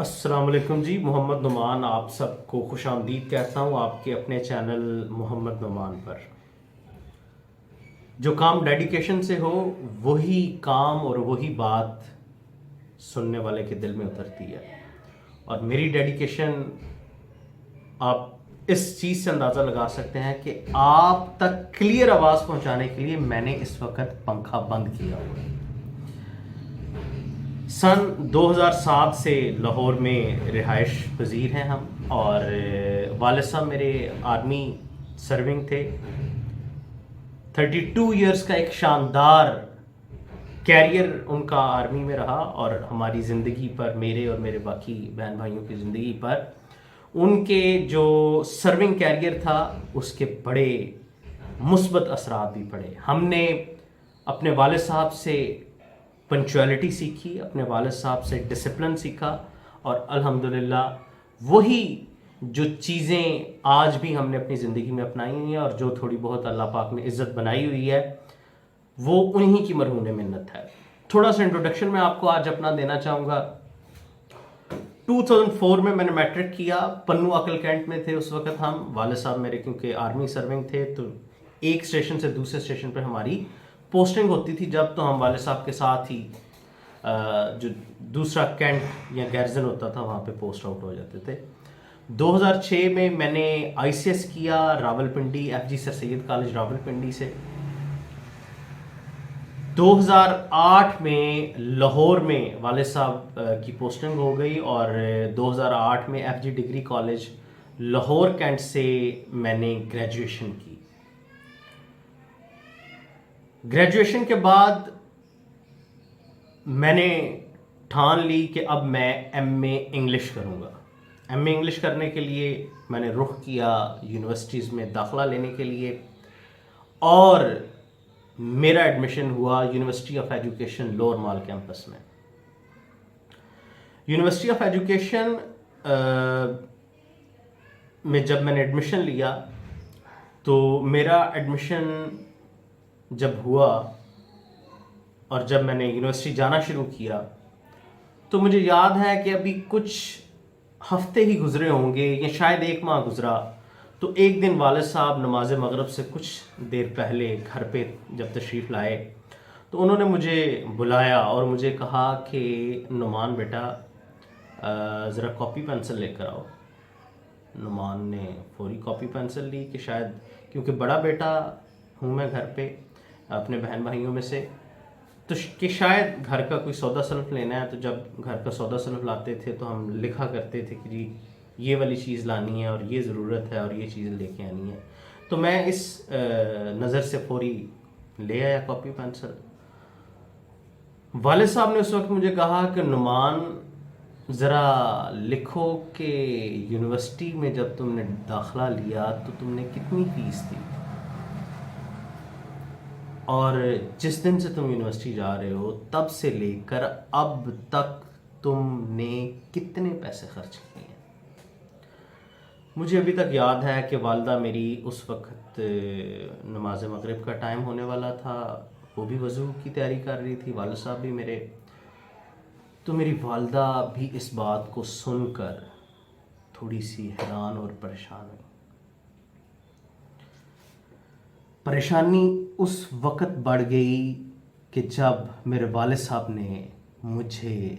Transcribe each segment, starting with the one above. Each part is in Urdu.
السلام علیکم جی، محمد نعمان آپ سب کو خوش آمدید کہتا ہوں آپ کے اپنے چینل محمد نعمان پر۔ جو کام ڈیڈیکیشن سے ہو وہی کام اور وہی بات سننے والے کے دل میں اترتی ہے، اور میری ڈیڈیکیشن آپ اس چیز سے اندازہ لگا سکتے ہیں کہ آپ تک کلیئر آواز پہنچانے کے لیے میں نے اس وقت پنکھا بند کیا ہوا ہے۔ سن 2007 سے لاہور میں رہائش پذیر ہیں ہم، اور والد صاحب میرے آرمی سرونگ تھے۔ 32 ایئرس کا ایک شاندار کیریئر ان کا آرمی میں رہا، اور ہماری زندگی پر، میرے اور میرے باقی بہن بھائیوں کی زندگی پر ان کے جو سرونگ کیریئر تھا اس کے بڑے مثبت اثرات بھی پڑے۔ ہم نے اپنے والد صاحب سے پنچویلٹی سیکھی، اپنے والد صاحب سے ڈسپلن سیکھا، اور الحمدللہ وہی جو چیزیں آج بھی ہم نے اپنی زندگی میں اپنائی ہیں، اور جو تھوڑی بہت اللہ پاک نے عزت بنائی ہوئی ہے، وہ انہی کی مرہون منت ہے۔ تھوڑا سا انٹروڈکشن میں آپ کو آج اپنا دینا چاہوں گا۔ 2004 میں نے میٹرک کیا، پنو عقل کینٹ میں تھے اس وقت ہم۔ والد صاحب میرے کیونکہ آرمی سرونگ تھے تو ایک اسٹیشن سے دوسرے اسٹیشن پہ ہماری پوسٹنگ ہوتی تھی، جب تو ہم والد صاحب کے ساتھ ہی جو دوسرا کینٹ یا گیرزن ہوتا تھا وہاں پہ پوسٹ آؤٹ ہو جاتے تھے۔ 2006 میں نے آئی سی ایس کیا راول پنڈی، ایف جی سر سید کالج راول پنڈی سے۔ 2008 میں لاہور میں والد صاحب کی پوسٹنگ ہو گئی، اور 2008 میں F G degree college Lahore Cantt سے میں نے گریجویشن کی۔ گریجویشن کے بعد میں نے ٹھان لی کہ اب میں ایم اے انگلش کروں گا۔ ایم اے انگلش کرنے کے لیے میں نے رخ کیا یونیورسٹیز میں داخلہ لینے کے لیے، اور میرا ایڈمیشن ہوا university of education lower mall campus میں۔ یونیورسٹی آف ایجوکیشن میں جب میں نے ایڈمیشن لیا تو میرا ایڈمیشن جب ہوا اور جب میں نے یونیورسٹی جانا شروع کیا تو مجھے یاد ہے کہ ابھی کچھ ہفتے ہی گزرے ہوں گے یا شاید ایک ماہ گزرا، تو ایک دن والد صاحب نماز مغرب سے کچھ دیر پہلے گھر پہ جب تشریف لائے تو انہوں نے مجھے بلایا اور مجھے کہا کہ نعمان بیٹا ذرا کاپی پینسل لے کر آؤ۔ نعمان نے فوری کاپی پینسل لی کہ شاید کیونکہ بڑا بیٹا ہوں میں گھر پہ اپنے بہن بھائیوں میں سے، تو کہ شاید گھر کا کوئی سودا سلف لینا ہے، تو جب گھر کا سودا سلف لاتے تھے تو ہم لکھا کرتے تھے کہ جی یہ والی چیز لانی ہے اور یہ ضرورت ہے اور یہ چیز لے کے آنی ہے۔ تو میں اس نظر سے فوری لے آیا کاپی پینسل۔ والد صاحب نے اس وقت مجھے کہا کہ نعمان ذرا لکھو کہ یونیورسٹی میں جب تم نے داخلہ لیا تو تم نے کتنی فیس دی، اور جس دن سے تم یونیورسٹی جا رہے ہو تب سے لے کر اب تک تم نے کتنے پیسے خرچ کیے ہیں۔ مجھے ابھی تک یاد ہے کہ والدہ میری اس وقت نماز مغرب کا ٹائم ہونے والا تھا، وہ بھی وضو کی تیاری کر رہی تھی، والد صاحب بھی میرے۔ تو میری والدہ بھی اس بات کو سن کر تھوڑی سی حیران اور پریشان ہوئی۔ پریشانی اس وقت بڑھ گئی کہ جب میرے والد صاحب نے مجھے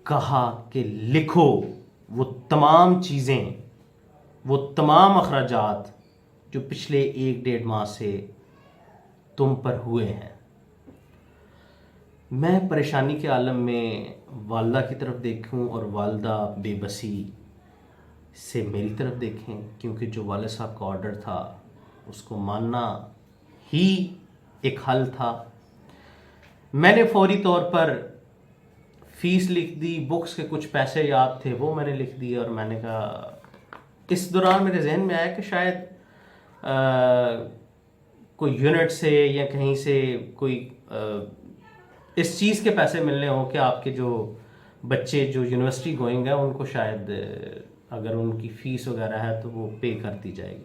کہا کہ لکھو وہ تمام چیزیں، وہ تمام اخراجات جو پچھلے 1-1.5 ماہ سے تم پر ہوئے ہیں۔ میں پریشانی کے عالم میں والدہ کی طرف دیکھوں اور والدہ بے بسی سے میری طرف دیکھیں، کیونکہ جو والد صاحب کا آرڈر تھا اس کو ماننا ہی ایک حل تھا۔ میں نے فوری طور پر فیس لکھ دی، بکس کے کچھ پیسے یاد تھے وہ میں نے لکھ دیے، اور میں نے کہا اس دوران میرے ذہن میں آیا کہ شاید کوئی یونٹ سے یا کہیں سے کوئی اس چیز کے پیسے ملنے ہوں کہ آپ کے جو بچے جو یونیورسٹی گوئنگ ہیں ان کو شاید اگر ان کی فیس وغیرہ ہے تو وہ پے کر دی جائے گی۔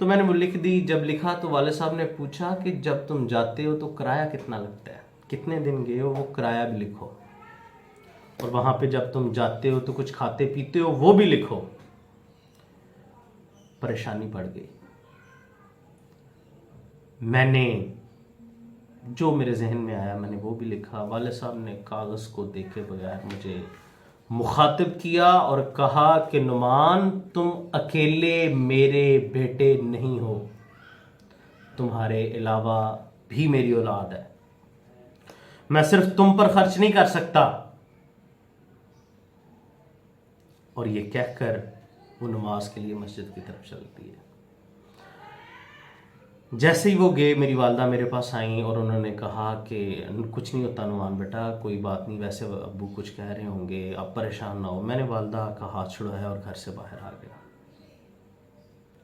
تو میں نے وہ لکھ دی۔ جب لکھا تو والد صاحب نے پوچھا کہ جب تم جاتے ہو تو کرایہ کتنا لگتا ہے، کتنے دن گئے ہو، وہ کرایہ بھی لکھو۔ اور وہاں پہ جب تم جاتے ہو تو کچھ کھاتے پیتے ہو وہ بھی لکھو. پریشانی پڑ گئی. میں نے جو میرے ذہن میں آیا میں نے وہ بھی لکھا. والد صاحب نے کاغذ کو دیکھے بغیر مجھے مخاطب کیا اور کہا کہ نعمان تم اکیلے میرے بیٹے نہیں ہو, تمہارے علاوہ بھی میری اولاد ہے, میں صرف تم پر خرچ نہیں کر سکتا. اور یہ کہہ کر وہ نماز کے لیے مسجد کی طرف چلتی ہے. جیسے ہی وہ گئے میری والدہ میرے پاس آئیں اور انہوں نے کہا کہ کچھ نہیں ہوتا نعمان بیٹا, کوئی بات نہیں, ویسے ابو کچھ کہہ رہے ہوں گے, آپ پریشان نہ ہو. میں نے والدہ کا ہاتھ چھڑایا اور گھر سے باہر آ گیا.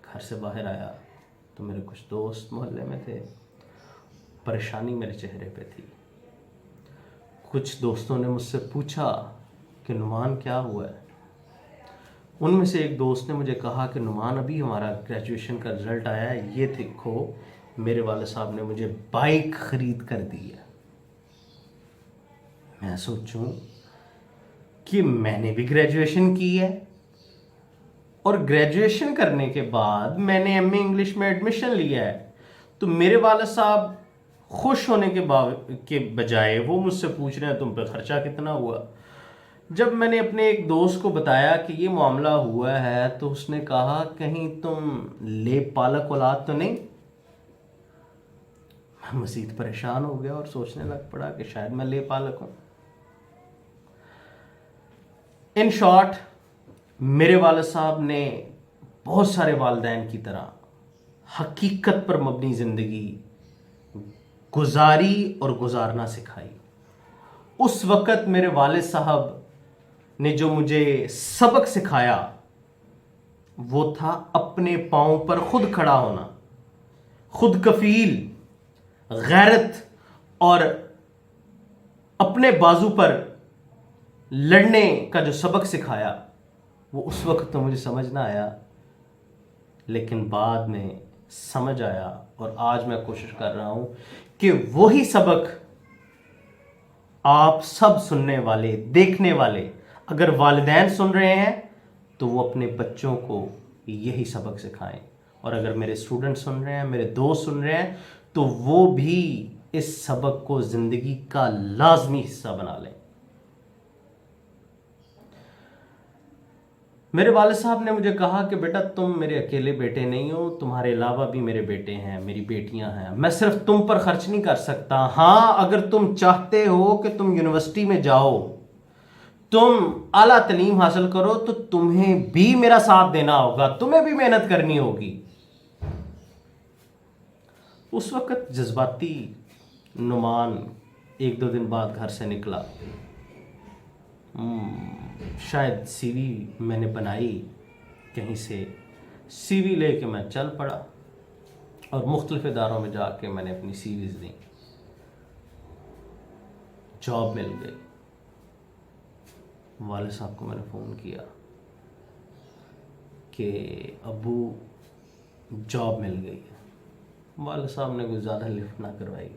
گھر سے باہر آیا تو میرے کچھ دوست محلے میں تھے. پریشانی میرے چہرے پہ تھی. کچھ دوستوں نے مجھ سے پوچھا کہ نعمان کیا ہوا ہے. ان میں سے ایک دوست نے مجھے کہا کہ نعمان ابھی ہمارا گریجویشن کا رزلٹ آیا ہے, یہ دیکھو میرے والد صاحب نے مجھے بائک خرید کر دی ہے. میں سوچوں کہ میں نے بھی گریجویشن کی ہے اور گریجویشن کرنے کے بعد میں نے ایم اے انگلش میں ایڈمیشن لیا ہے, تو میرے والد صاحب خوش ہونے کے بجائے وہ مجھ سے پوچھ رہے ہیں تم پہ خرچہ کتنا ہوا. جب میں نے اپنے ایک دوست کو بتایا کہ یہ معاملہ ہوا ہے تو اس نے کہا کہیں تم لے پالک اولاد تو نہیں. میں مزید پریشان ہو گیا اور سوچنے لگ پڑا کہ شاید میں لے پالک ہوں. ان شارٹ میرے والد صاحب نے بہت سارے والدین کی طرح حقیقت پر مبنی زندگی گزاری اور گزارنا سکھائی. اس وقت میرے والد صاحب نے جو مجھے سبق سکھایا وہ تھا اپنے پاؤں پر خود کھڑا ہونا, خود کفیل, غیرت, اور اپنے بازو پر لڑنے کا جو سبق سکھایا وہ اس وقت تو مجھے سمجھ نہ آیا, لیکن بعد میں سمجھ آیا. اور آج میں کوشش کر رہا ہوں کہ وہی سبق آپ سب سننے والے, دیکھنے والے, اگر والدین سن رہے ہیں تو وہ اپنے بچوں کو یہی سبق سکھائیں, اور اگر میرے اسٹوڈنٹ سن رہے ہیں, میرے دوست سن رہے ہیں, تو وہ بھی اس سبق کو زندگی کا لازمی حصہ بنا لیں. میرے والد صاحب نے مجھے کہا کہ بیٹا تم میرے اکیلے بیٹے نہیں ہو, تمہارے علاوہ بھی میرے بیٹے ہیں, میری بیٹیاں ہیں, میں صرف تم پر خرچ نہیں کر سکتا. ہاں اگر تم چاہتے ہو کہ تم یونیورسٹی میں جاؤ, تم اعلیٰ تعلیم حاصل کرو, تو تمہیں بھی میرا ساتھ دینا ہوگا, تمہیں بھی محنت کرنی ہوگی. اس وقت جذباتی نعمان ایک دو دن بعد گھر سے نکلا. شاید سی وی میں نے بنائی کہیں سے, سی وی لے کے میں چل پڑا اور مختلف اداروں میں جا کے میں نے اپنی سی ویز دیں. جاب مل گئی. والد صاحب کو میں نے فون کیا کہ ابو جاب مل گئی ہے. والد صاحب نے کوئی زیادہ لفٹ نہ کروائی,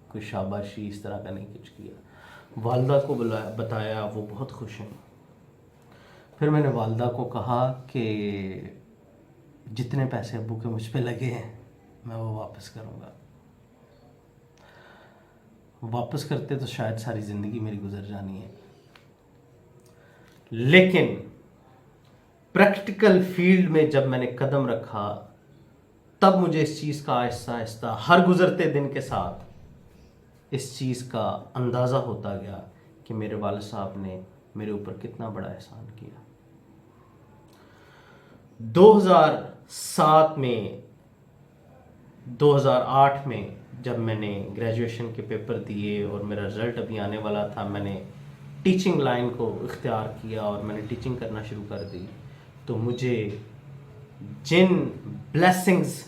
کوئی شاباشی اس طرح کا نہیں کچھ کیا. والدہ کو بتایا, وہ بہت خوش ہیں. پھر میں نے والدہ کو کہا کہ جتنے پیسے ابو کے مجھ پہ لگے ہیں میں وہ واپس کروں گا. واپس کرتے تو شاید ساری زندگی میری گزر جانی ہے, لیکن پریکٹیکل فیلڈ میں جب میں نے قدم رکھا تب مجھے اس چیز کا آہستہ آہستہ ہر گزرتے دن کے ساتھ اس چیز کا اندازہ ہوتا گیا کہ میرے والد صاحب نے میرے اوپر کتنا بڑا احسان کیا. 2007 میں 2008 میں جب میں نے گریجویشن کے پیپر دیے اور میرا رزلٹ ابھی آنے والا تھا, میں نے ٹیچنگ لائن کو اختیار کیا اور میں نے ٹیچنگ کرنا شروع کر دی. تو مجھے جن بلیسنگز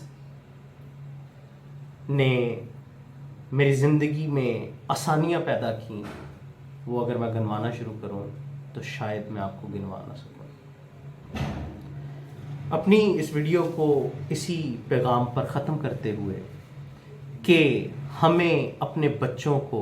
نے میری زندگی میں آسانیاں پیدا کیں وہ اگر میں گنوانا شروع کروں تو شاید میں آپ کو گنوا نہ سکوں. اپنی اس ویڈیو کو اسی پیغام پر ختم کرتے ہوئے کہ ہمیں اپنے بچوں کو